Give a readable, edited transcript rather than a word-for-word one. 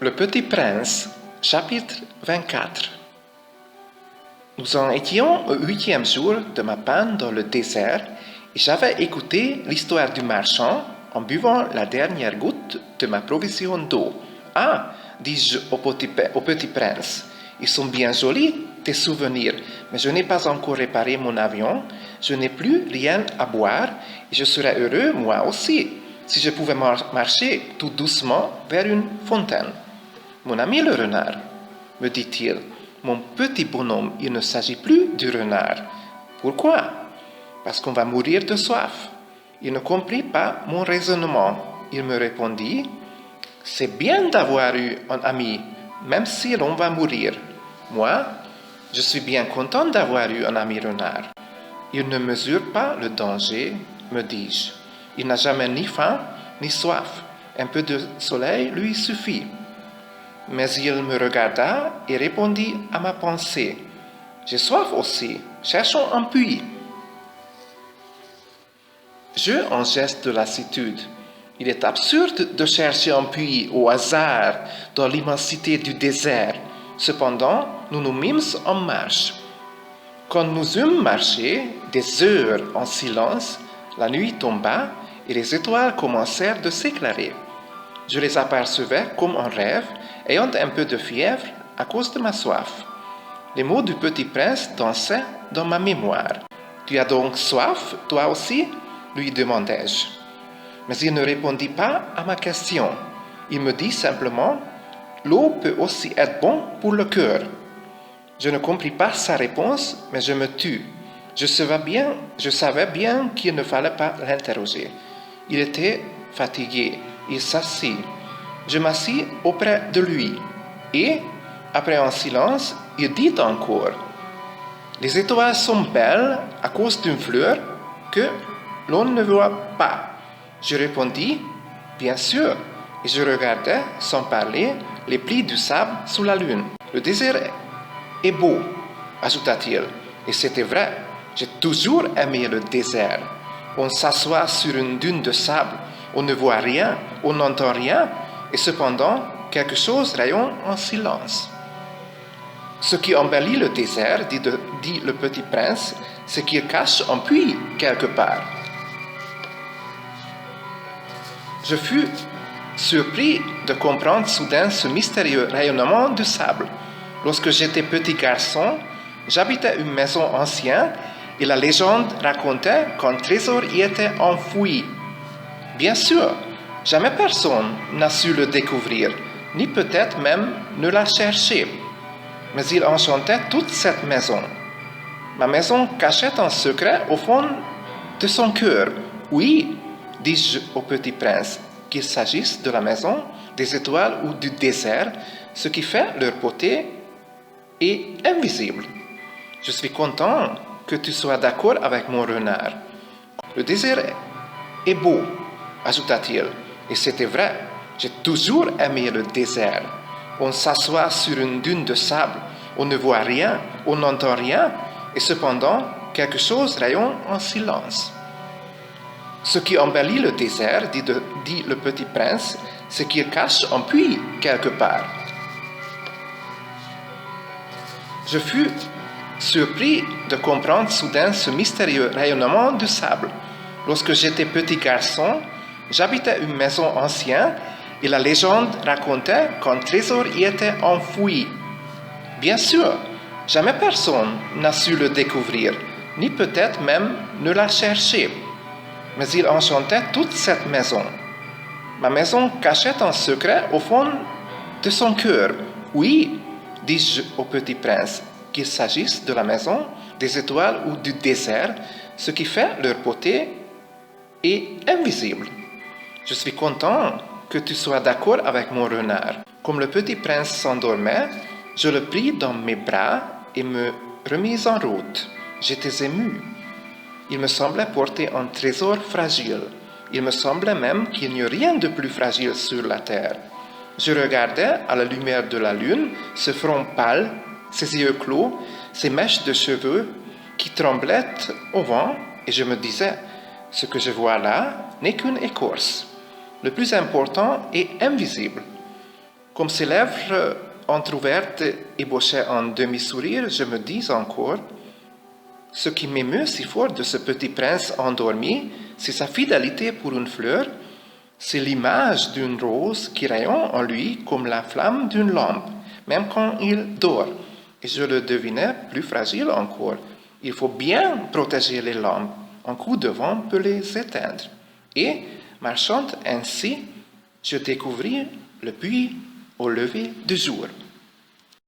Le Petit Prince, chapitre 24. Nous en étions au 8e jour de ma panne dans le désert et j'avais écouté l'histoire du marchand en buvant la dernière goutte de ma provision d'eau. « Ah, dis-je au petit prince, ils sont bien jolis, tes souvenirs, mais je n'ai pas encore réparé mon avion, je n'ai plus rien à boire et je serais heureux, moi aussi, si je pouvais marcher tout doucement vers une fontaine. » Mon ami le renard, me dit-il, mon petit bonhomme, il ne s'agit plus du renard. Pourquoi? Parce qu'on va mourir de soif. Il ne comprit pas mon raisonnement. Il me répondit, c'est bien d'avoir eu un ami, même si l'on va mourir. Moi, je suis bien content d'avoir eu un ami renard. Il ne mesure pas le danger, me dis-je. Il n'a jamais ni faim ni soif. Un peu de soleil lui suffit. Mais il me regarda et répondit à ma pensée. J'ai soif aussi, cherchons un puits. J'eus un geste de lassitude. Il est absurde de chercher un puits au hasard dans l'immensité du désert. Cependant, nous nous mîmes en marche. Quand nous eûmes marché des heures en silence, la nuit tomba et les étoiles commencèrent de s'éclairer. Je les apercevais comme un rêve, ayant un peu de fièvre à cause de ma soif. Les mots du petit prince dansaient dans ma mémoire. « Tu as donc soif, toi aussi ?» lui demandai-je. Mais il ne répondit pas à ma question. Il me dit simplement « L'eau peut aussi être bonne pour le cœur. » Je ne compris pas sa réponse, mais je me tus. Je savais bien qu'il ne fallait pas l'interroger. Il était fatigué. Il s'assit. Je m'assis auprès de lui. Et, après un silence, il dit encore « Les étoiles sont belles à cause d'une fleur que l'on ne voit pas. » Je répondis « Bien sûr. » Et je regardais, sans parler, les plis du sable sous la lune. « Le désert est beau, » ajouta-t-il. Et c'était vrai. J'ai toujours aimé le désert. On s'assoit sur une dune de sable. On ne voit rien, on n'entend rien, et cependant, quelque chose rayonne en silence. Ce qui embellit le désert, dit le petit prince, c'est qu'il cache un puits quelque part. Je fus surpris de comprendre soudain ce mystérieux rayonnement du sable. Lorsque j'étais petit garçon, j'habitais une maison ancienne et la légende racontait qu'un trésor y était enfoui. Bien sûr, jamais personne n'a su le découvrir, ni peut-être même ne l'a cherché. Mais il enchantait toute cette maison. Ma maison cachait un secret au fond de son cœur. Oui, dis-je au petit prince, qu'il s'agisse de la maison, des étoiles ou du désert, ce qui fait leur beauté est invisible. Je suis content que tu sois d'accord avec mon renard. Le désert est beau, ajouta-t-il, et c'était vrai, j'ai toujours aimé le désert. On s'assoit sur une dune de sable, on ne voit rien, on n'entend rien, et cependant, quelque chose rayonne en silence. Ce qui embellit le désert, dit le petit prince, c'est qu'il cache un puits quelque part. Je fus surpris de comprendre soudain ce mystérieux rayonnement du sable. Lorsque j'étais petit garçon, j'habitais une maison ancienne et la légende racontait qu'un trésor y était enfoui. Bien sûr, jamais personne n'a su le découvrir, ni peut-être même ne l'a cherché. Mais il enchantait toute cette maison. Ma maison cachait un secret au fond de son cœur. Oui, dis-je au petit prince, qu'il s'agisse de la maison, des étoiles ou du désert, ce qui fait leur beauté est invisible. Je suis content que tu sois d'accord avec mon renard. Comme le petit prince s'endormait, je le pris dans mes bras et me remis en route. J'étais ému. Il me semblait porter un trésor fragile. Il me semblait même qu'il n'y a rien de plus fragile sur la terre. Je regardais à la lumière de la lune ce front pâle, ses yeux clos, ses mèches de cheveux qui tremblaient au vent, et je me disais, ce que je vois là n'est qu'une écorce. Le plus important est invisible. Comme ses lèvres entr'ouvertes ébauchaient un demi-sourire, je me dis encore, ce qui m'émeut si fort de ce petit prince endormi, c'est sa fidélité pour une fleur, c'est l'image d'une rose qui rayonne en lui comme la flamme d'une lampe, même quand il dort. Et je le devinais plus fragile encore. Il faut bien protéger les lampes. Un coup de vent peut les éteindre. Et, marchant ainsi, je découvris le puits au lever du jour.